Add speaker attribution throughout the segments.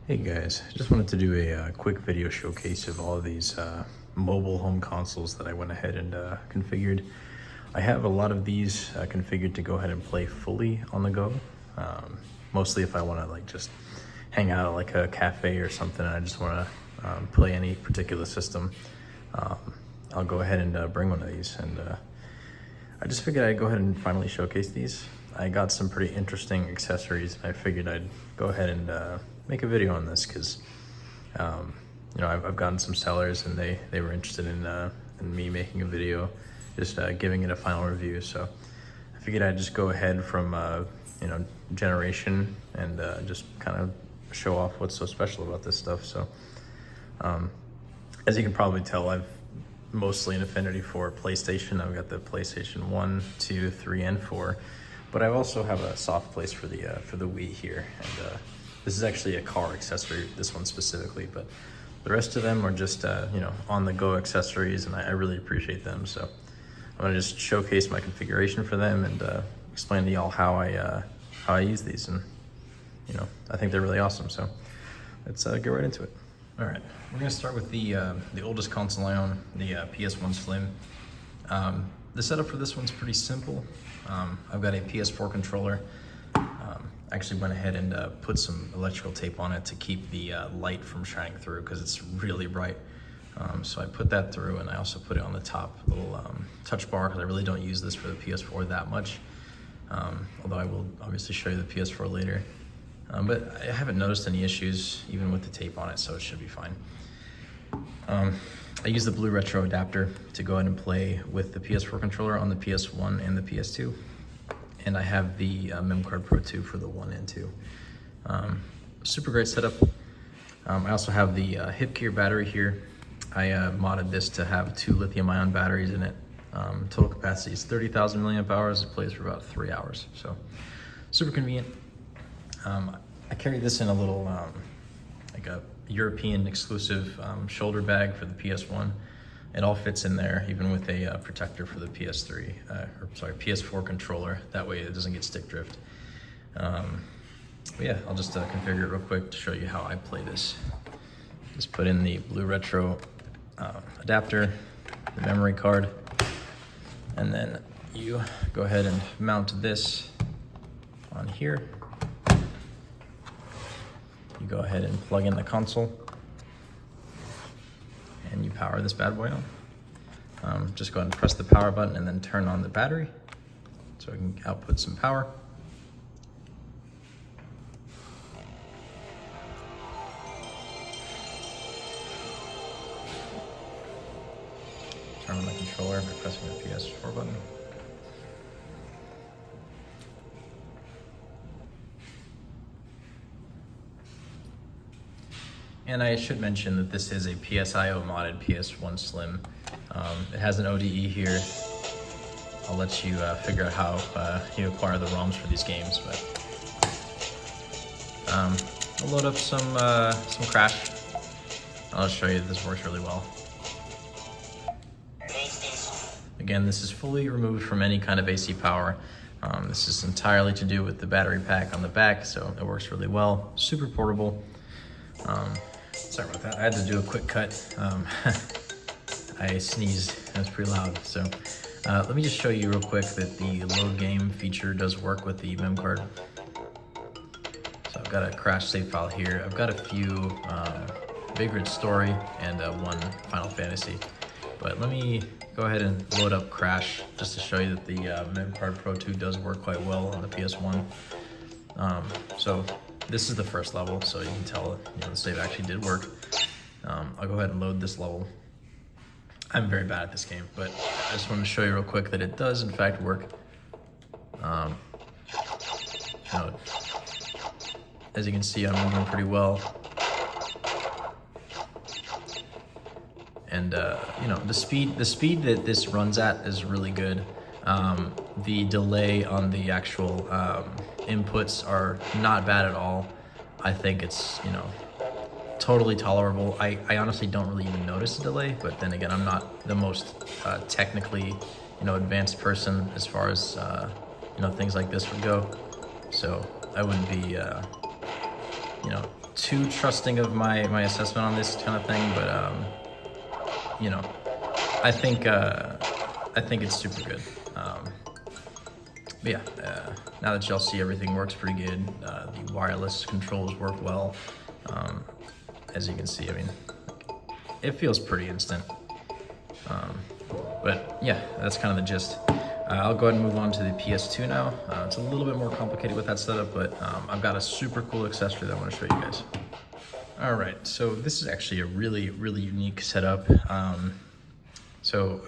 Speaker 1: Hey guys, just wanted to do a quick video showcase of all of these mobile home consoles that I went ahead and configured. I have a lot of these configured to go ahead and play fully on the go. Mostly if I want to like just hang out at like a cafe or something and I just want to play any particular system. I'll go ahead and bring one of these, and I just figured I'd go ahead and finally showcase these. I got some pretty interesting accessories and I figured I'd go ahead and make a video on this because you know, I've gotten some sellers and they were interested in me making a video, just giving it a final review. So I figured I'd just go ahead from you know, generation and just kind of show off what's so special about this stuff. So as you can probably tell, I've mostly an affinity for PlayStation. I've got the PlayStation 1, 2, 3, and 4, but I also have a soft place for the Wii here. And this is actually a car accessory, this one specifically, but the rest of them are just you know, on-the-go accessories, and I really appreciate them. So I'm gonna just showcase my configuration for them and explain to y'all how I use these, and you know, I think they're really awesome. So let's get right into it. All right, we're gonna start with the oldest console I own, the PS1 Slim. The setup for this one's pretty simple. I've got a PS4 controller. I actually went ahead and put some electrical tape on it to keep the light from shining through because it's really bright. So I put that through, and I also put it on the top little touch bar because I really don't use this for the PS4 that much. Although I will obviously show you the PS4 later. But I haven't noticed any issues even with the tape on it, so it should be fine. I use the blue retro adapter to go ahead and play with the PS4 controller on the PS1 and the PS2. And I have the MemCard Pro 2 for the 1 and 2. Super great setup. I also have the HipGear battery here. I modded this to have 2 lithium-ion batteries in it. Total capacity is 30,000 milliamp hours. It plays for about 3 hours, so super convenient. I carry this in a little, like a European exclusive shoulder bag for the PS1. It all fits in there, even with a protector for the PS3, or sorry, PS4 controller. That way it doesn't get stick drift. But yeah, I'll just configure it real quick to show you how I play this. Just put in the blue retro adapter, the memory card, and then you go ahead and mount this on here. You go ahead and plug in the console, and you power this bad boy on. Just go ahead and press the power button and then turn on the battery so it can output some power. Turn on the controller by pressing the PS4 button. And I should mention that this is a PSIO modded PS1 Slim. It has an ODE here. I'll let you figure out how you acquire the ROMs for these games, but I'll load up some Crash. I'll show you that this works really well. Again, this is fully removed from any kind of AC power. This is entirely to do with the battery pack on the back, so it works really well. Super portable. Sorry about that, I had to do a quick cut. I sneezed, and it's pretty loud. So let me just show you real quick that the load game feature does work with the mem card. So I've got a Crash save file here. I've got a few Big Red Story and one Final Fantasy. But let me go ahead and load up Crash just to show you that the MemCard Pro 2 does work quite well on the PS1. So this is the first level, so you can tell you know, the save actually did work. I'll go ahead and load this level. I'm very bad at this game, but I just wanted to show you real quick that it does in fact work. You know, as you can see, I'm moving pretty well. And you know, the speed that this runs at is really good. The delay on the actual inputs are not bad at all. I think it's, you know, totally tolerable. I honestly don't really even notice a delay, but then again, I'm not the most technically, you know, advanced person as far as you know, things like this would go. So I wouldn't be you know, too trusting of my assessment on this kind of thing, but you know, I think it's super good. But yeah, now that y'all see everything works pretty good, the wireless controls work well. As you can see, I mean, it feels pretty instant. But yeah, that's kind of the gist. I'll go ahead and move on to the PS2 now. It's a little bit more complicated with that setup, but I've got a super cool accessory that I want to show you guys. All right, so this is actually a really, really unique setup. So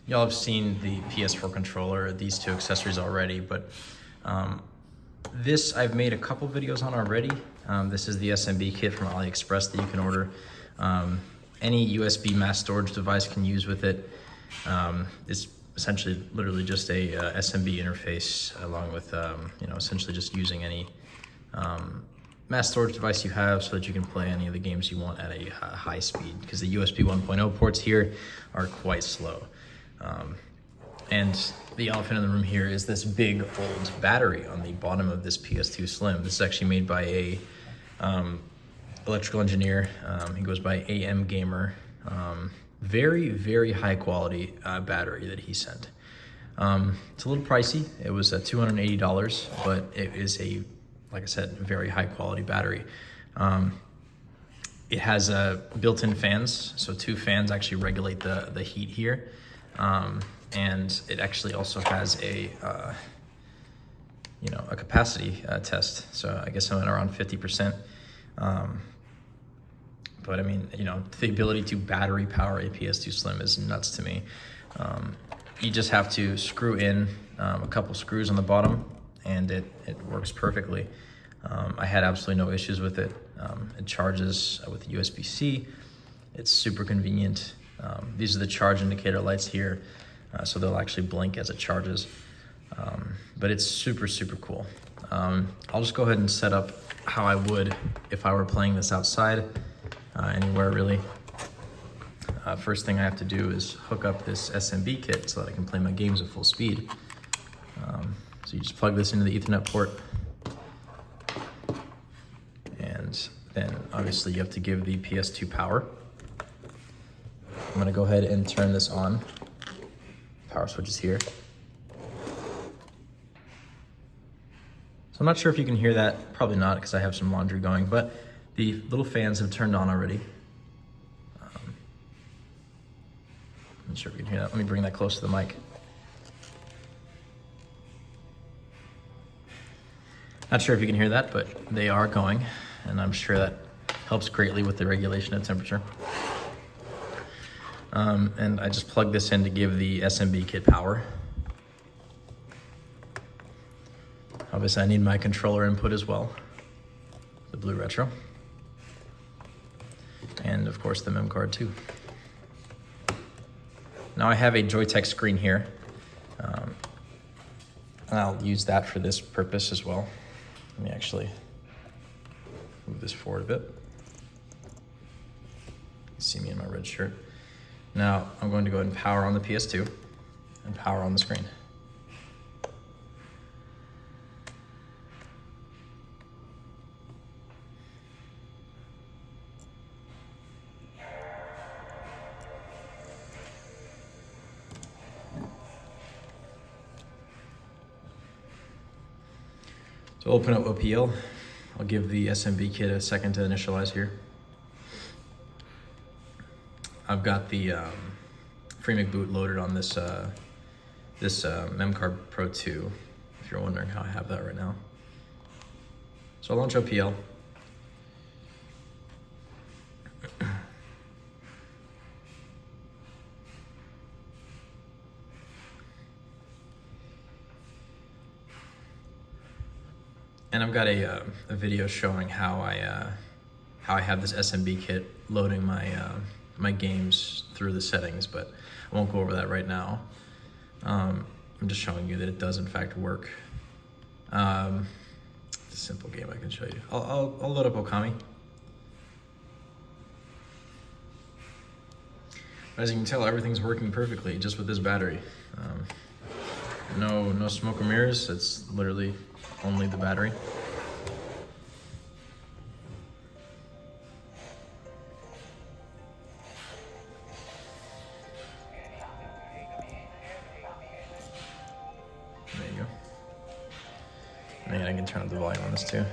Speaker 1: y'all have seen the PS4 controller, these two accessories already, but this I've made a couple videos on already. This is the SMB kit from AliExpress that you can order. Any USB mass storage device can use with it. It's essentially literally just a SMB interface along with, you know, essentially just using any mass storage device you have so that you can play any of the games you want at a high speed, because the USB 1.0 ports here are quite slow. And the elephant in the room here is this big old battery on the bottom of this PS2 Slim. This is actually made by a electrical engineer. He goes by AM Gamer. Very, very high quality battery that he sent. It's a little pricey. It was $280, but it is a, like I said, very high quality battery. It has built-in fans, so 2 fans actually regulate the heat here. And it actually also has a, you know, a capacity test. So I guess I'm at around 50%. But I mean, you know, the ability to battery power a PS2 Slim is nuts to me. You just have to screw in a couple screws on the bottom and it works perfectly. I had absolutely no issues with it. It charges with USB-C. It's super convenient. These are the charge indicator lights here, so they'll actually blink as it charges. But it's super, super cool. I'll just go ahead and set up how I would if I were playing this outside, anywhere really. First thing I have to do is hook up this SMB kit so that I can play my games at full speed. So you just plug this into the Ethernet port. And then obviously you have to give the PS2 power. I'm gonna go ahead and turn this on. Power switch is here. So I'm not sure if you can hear that, probably not because I have some laundry going, but the little fans have turned on already. I'm not sure if you can hear that. Let me bring that close to the mic. Not sure if you can hear that, but they are going, and I'm sure that helps greatly with the regulation of temperature. And I just plug this in to give the SMB kit power. Obviously I need my controller input as well, the blue retro. And of course the mem card too. Now I have a JoyTech screen here. And I'll use that for this purpose as well. Let me actually move this forward a bit. You see me in my red shirt. Now I'm going to go ahead and power on the PS2 and power on the screen. So open up OPL. I'll give the SMB kit a second to initialize here. I've got the FreeMake boot loaded on this MemCard Pro 2, if you're wondering how I have that right now. So I'll launch OPL. And I've got a video showing how I have this SMB kit loading my games through the settings, but I won't go over that right now. I'm just showing you that it does in fact work. It's a simple game I can show you. I'll load up Okami. As you can tell, everything's working perfectly just with this battery. No smoke or mirrors. It's literally only the battery. turn up the volume on this too.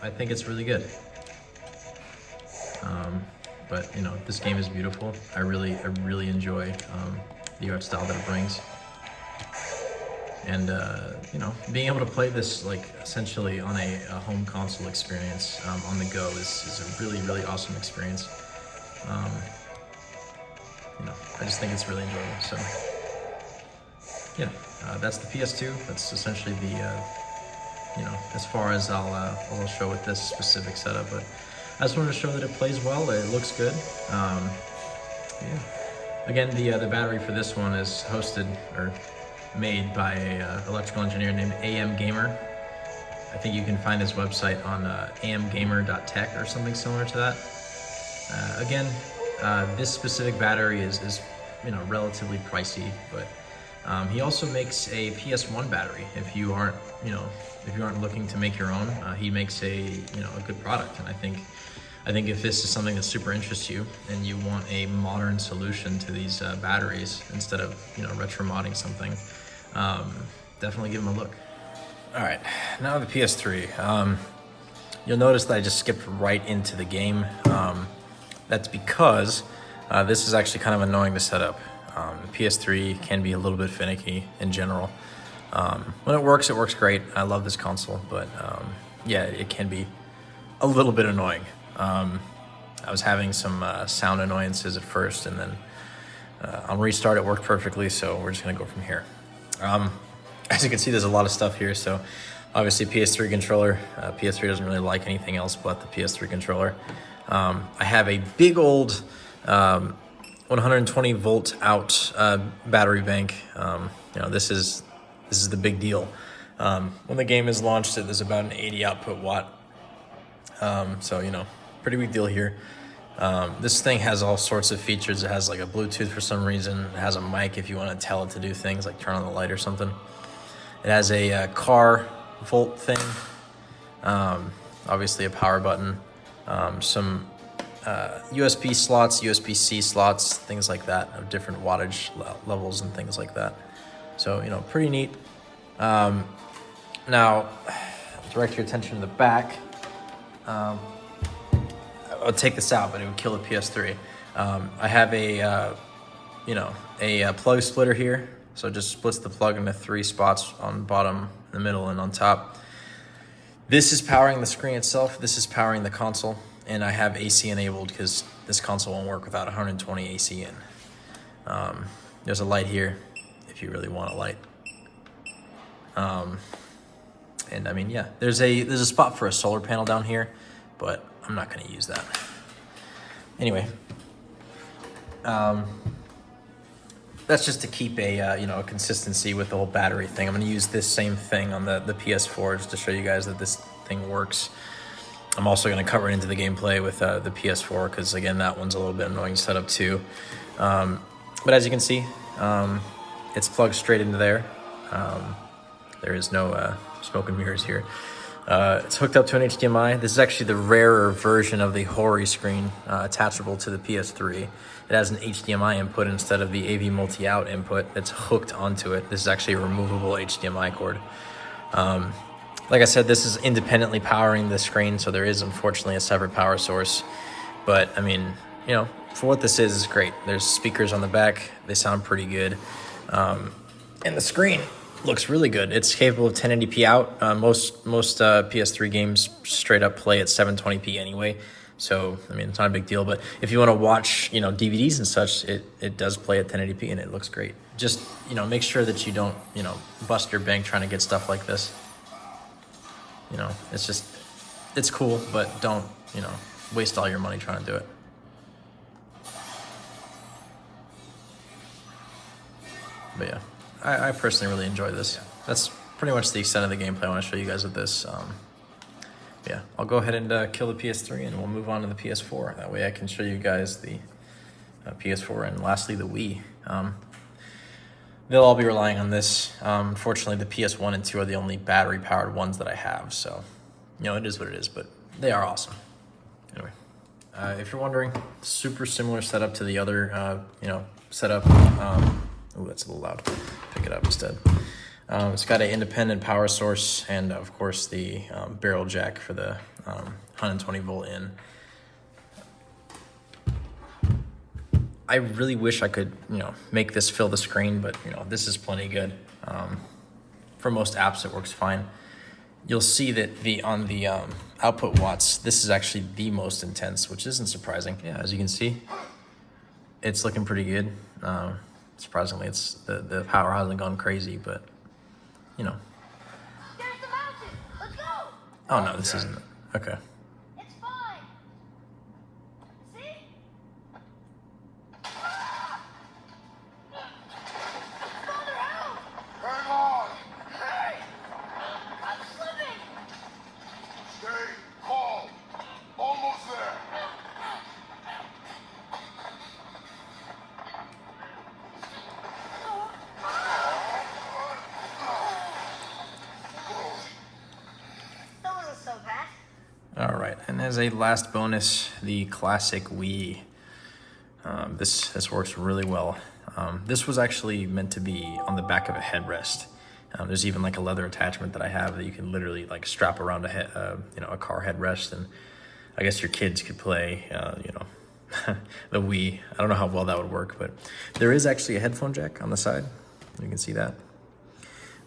Speaker 1: I think it's really good. But you know, this game is beautiful. I really enjoy the art style that it brings. And you know, being able to play this like essentially on a home console experience on the go is a really awesome experience. You know, I just think it's really enjoyable. So yeah, that's the PS2. That's essentially the you know, as far as I'll show with this specific setup. But I just wanted to show that it plays well. It looks good. Yeah. Again, the battery for this one is hosted or made by a electrical engineer named AM Gamer. I think you can find his website on amgamer.tech or something similar to that. Again, this specific battery is you know, relatively pricey, but he also makes a PS1 battery. If you aren't, you know, if you aren't looking to make your own, he makes a, you know, a good product. And I think if this is something that super interests you and you want a modern solution to these batteries instead of, you know, retro modding something, definitely give them a look. All right, now the PS3. You'll notice that I just skipped right into the game. That's because this is actually kind of annoying to set up. The PS3 can be a little bit finicky in general. When it works great. I love this console, but yeah, it can be a little bit annoying. I was having some sound annoyances at first, and then on restart it worked perfectly, so we're just gonna go from here. As you can see, there's a lot of stuff here, so obviously PS3 controller. PS3 doesn't really like anything else but the PS3 controller. I have a big old 120 volt out battery bank. You know, this is the big deal. When the game is launched, there's about an 80 output watt. So you know, pretty big deal here. This thing has all sorts of features. It has like a Bluetooth for some reason. It has a mic if you want to tell it to do things like turn on the light or something. It has a car volt thing. Obviously a power button. Some USB slots, USB-C slots, things like that, of different wattage levels and things like that. So, you know, pretty neat. Now, direct your attention to the back. I'll take this out, but it would kill the PS3. I have a, you know, a plug splitter here. So it just splits the plug into 3 spots on the bottom, the middle, and on top. This is powering the screen itself. This is powering the console. And I have AC enabled because this console won't work without 120 AC in. There's a light here if you really want a light. And I mean, yeah, there's a spot for a solar panel down here, but I'm not going to use that. Anyway, that's just to keep a you know, a consistency with the whole battery thing. I'm going to use this same thing on the PS4 just to show you guys that this thing works. I'm also going to cover it into the gameplay with the PS4 because, again, that one's a little bit annoying to set up too. But as you can see, it's plugged straight into there. There is no smoke and mirrors here. It's hooked up to an HDMI. This is actually the rarer version of the HORI screen attachable to the PS3. It has an HDMI input instead of the AV multi-out input that's hooked onto it. This is actually a removable HDMI cord. Like I said, this is independently powering the screen, so there is unfortunately a separate power source. But I mean, you know, for what this is great. There's speakers on the back. They sound pretty good. And the screen looks really good. It's capable of 1080p out. Most PS3 games straight up play at 720p anyway. So, I mean, it's not a big deal. But if you want to watch, you know, DVDs and such, it does play at 1080p and it looks great. Just, you know, make sure that you don't, you know, bust your bank trying to get stuff like this. You know, it's just, it's cool, but don't, you know, waste all your money trying to do it. But yeah, I personally really enjoy this. That's pretty much the extent of the gameplay I want to show you guys with this. Yeah, I'll go ahead and kill the PS3 and we'll move on to the PS4. That way I can show you guys the PS4 and lastly the Wii. they'll all be relying on this. Unfortunately, the PS1 and 2 are the only battery-powered ones that I have, so, you know, it is what it is, but they are awesome. Anyway, if you're wondering, super similar setup to the other, you know, setup. Oh, that's a little loud. Pick it up instead. It's got an independent power source and, of course, the barrel jack for the 120 volt in. I really wish I could, you know, make this fill the screen, but, you know, this is plenty good. For most apps, it works fine. You'll see that on the output watts, this is actually the most intense, which isn't surprising. Yeah, as you can see, it's looking pretty good. Surprisingly, it's the power hasn't gone crazy, but, you know.
Speaker 2: There's the mountain. Let's go.
Speaker 1: Oh, no, this isn't. Okay.
Speaker 2: It's fine. See? Father, help!
Speaker 3: Hang on!
Speaker 2: Hey! I'm slipping.
Speaker 3: Stay calm. Almost there.
Speaker 2: That wasn't so bad.
Speaker 1: All right, and as a last bonus, the classic Wii. This works really well. This was actually meant to be on the back of a headrest. There's even like a leather attachment that I have that you can literally like strap around a car headrest, and I guess your kids could play, you know, the Wii. I don't know how well that would work, but there is actually a headphone jack on the side. You can see that.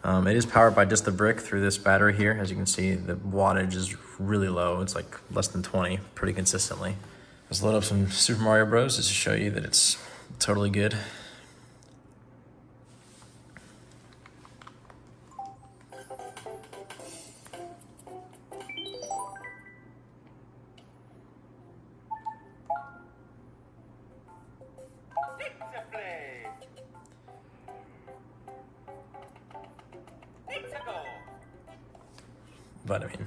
Speaker 1: It is powered by just the brick through this battery here. As you can see, the wattage is really low. It's like less than 20 pretty consistently. Let's load up some Super Mario Bros. Just to show you that it's totally good.
Speaker 4: Pizza play. Pizza go.
Speaker 1: But I mean,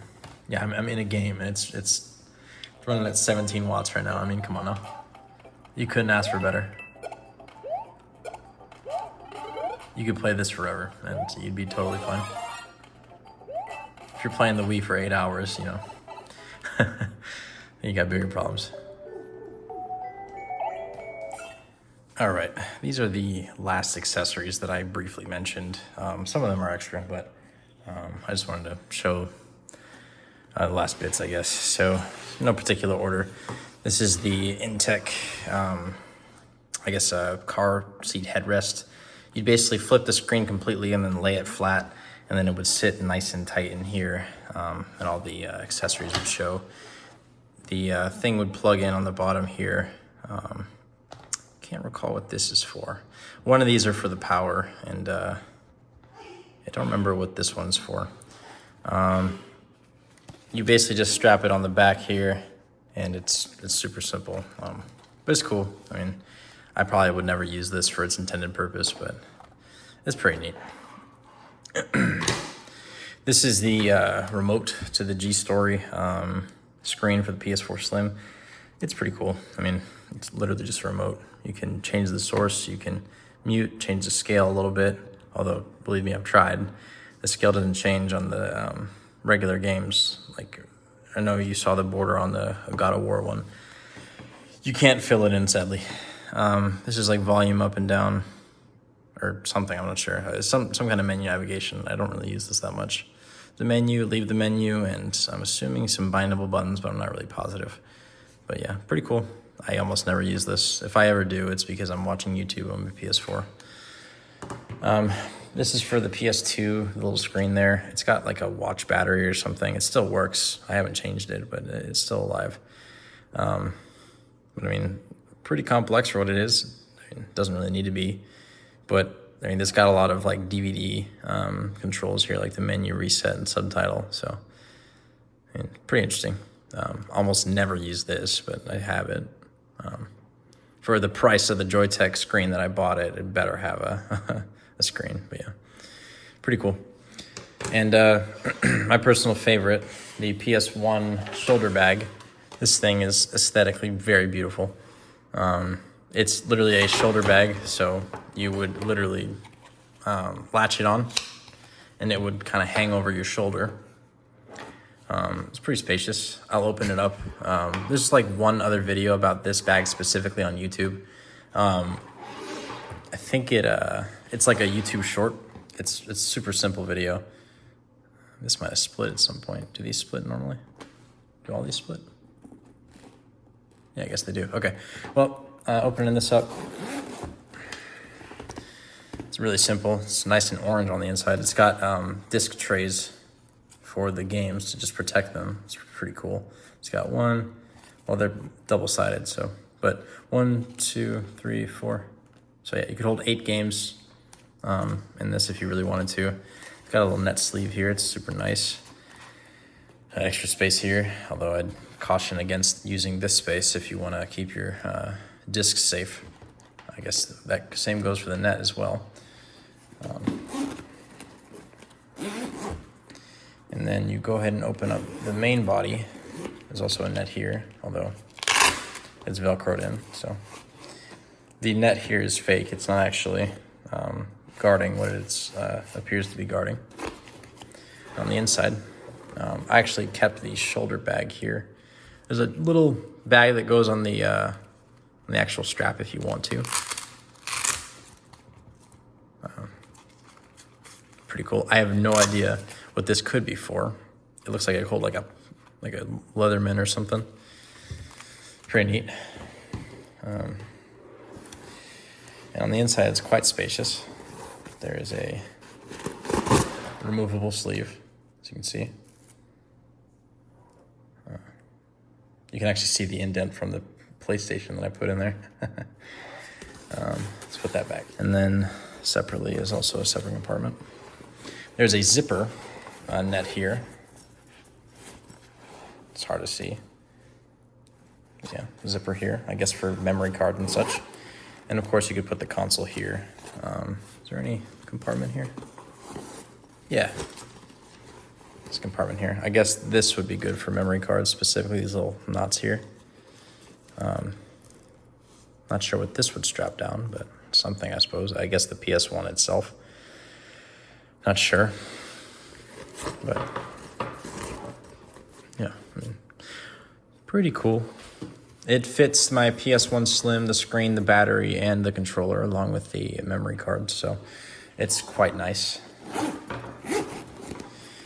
Speaker 1: yeah, I'm in a game, and it's running at 17 watts right now. I mean, come on now. You couldn't ask for better. You could play this forever, and you'd be totally fine. If you're playing the Wii for 8 hours, you know, you got bigger problems. All right, these are the last accessories that I briefly mentioned. Some of them are extra, but I just wanted to show the last bits, I guess. So, no particular order. This is the Intec, I guess, car seat headrest. You'd basically flip the screen completely and then lay it flat, and then it would sit nice and tight in here, and all the accessories would show. The thing would plug in on the bottom here. Can't recall what this is for. One of these are for the power, and I don't remember what this one's for. You basically just strap it on the back here, and it's super simple, but it's cool. I mean, I probably would never use this for its intended purpose, but it's pretty neat. This is the remote to the G-story screen for the PS4 Slim. It's pretty cool. I mean, it's literally just a remote. You can change the source, you can mute, change the scale a little bit, although, believe me, I've tried. The scale doesn't change on the regular games. Like, I know you saw the border on the God of War one. You can't fill it in, sadly. This is like volume up and down, or something, I'm not sure. It's some kind of menu navigation. I don't really use this that much. The menu, leave the menu, and I'm assuming some bindable buttons, but I'm not really positive. But yeah, pretty cool. I almost never use this. If I ever do, it's because I'm watching YouTube on my PS4. This is for the PS2, the little screen there. It's got like a watch battery or something. It still works. I haven't changed it, but it's still alive. But I mean, pretty complex for what it is. I mean, it doesn't really need to be. But I mean, it's got a lot of like DVD controls here, like the menu reset and subtitle. So, I mean, pretty interesting. Almost never use this, but I have it. For the price of the JoyTech screen that I bought, it better have a screen. But yeah, pretty cool. And my personal favorite, the PS1 shoulder bag. This thing is aesthetically very beautiful. It's literally a shoulder bag, so you would literally latch it on, and it would kind of hang over your shoulder. It's pretty spacious. I'll open it up. There's like one other video about this bag specifically on YouTube. I think it's like a YouTube short. It's a super simple video. This might have split at some point. Do these split normally? Do all these split? Yeah, I guess they do. Okay. Well, opening this up. It's really simple. It's nice and orange on the inside. It's got disc trays for the games to just protect them. It's pretty cool. It's got one, well, they're double-sided, so, but 1, 2, 3, 4. So yeah, you could hold 8 games in this if you really wanted to. It's got a little net sleeve here. It's super nice. Extra space here, although I'd caution against using this space if you want to keep your discs safe. I guess that same goes for the net as well. And then you go ahead and open up the main body. There's also a net here, although it's Velcroed in. So the net here is fake. It's not actually guarding what it appears to be guarding. On the inside, I actually kept the shoulder bag here. There's a little bag that goes on the actual strap if you want to. Pretty cool. I have no idea what this could be for. It looks like it hold like a Leatherman or something. Pretty neat. And on the inside, it's quite spacious. There is a removable sleeve, as you can see. You can actually see the indent from the PlayStation that I put in there. Let's put that back. And then separately is also a separate compartment. There's a zipper net here. It's hard to see. Yeah, zipper here, I guess for memory card and such. And of course you could put the console here. Is there any compartment here? Yeah. This compartment here. I guess this would be good for memory cards, specifically these little knots here. Not sure what this would strap down, but something, I suppose. I guess the PS1 itself. Not sure, but yeah, I mean, pretty cool. It fits my PS1 Slim, the screen, the battery, and the controller, along with the memory card, so it's quite nice.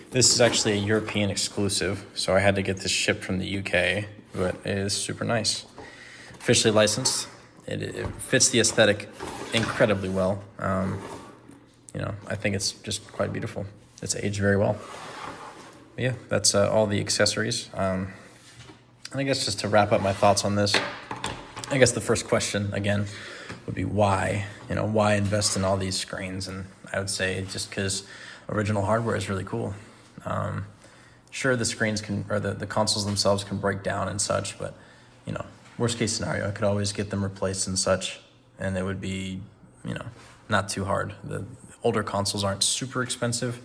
Speaker 1: This is actually a European exclusive, so I had to get this shipped from the UK, but it is super nice. Officially licensed. It fits the aesthetic incredibly well. You know, I think it's just quite beautiful. It's aged very well. But yeah, that's all the accessories. And I guess just to wrap up my thoughts on this, I guess the first question, again, would be why? You know, why invest in all these screens? And I would say just because original hardware is really cool. Sure, the screens can, or the consoles themselves can break down and such, but, you know, worst case scenario, I could always get them replaced and such, and it would be, you know, not too hard. The older consoles aren't super expensive,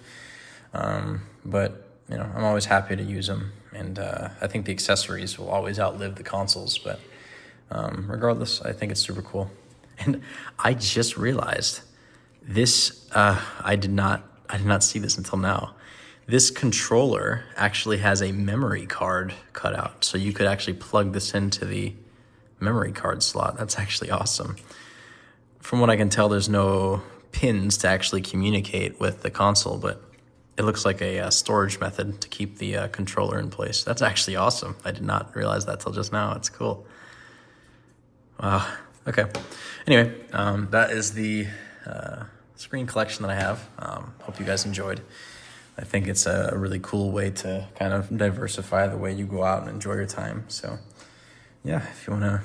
Speaker 1: but, you know, I'm always happy to use them, and I think the accessories will always outlive the consoles, but regardless, I think it's super cool. And I just realized this, I did not see this until now. This controller actually has a memory card cut out, so you could actually plug this into the memory card slot. That's actually awesome. From what I can tell, there's no pins to actually communicate with the console, but it looks like a storage method to keep the controller in place. That's actually awesome. I did not realize that till just now. It's cool. Wow. Okay. Anyway, that is the screen collection that I have. Hope you guys enjoyed. I think it's a really cool way to kind of diversify the way you go out and enjoy your time. So yeah, if you want to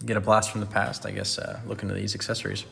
Speaker 1: get a blast from the past, I guess look into these accessories.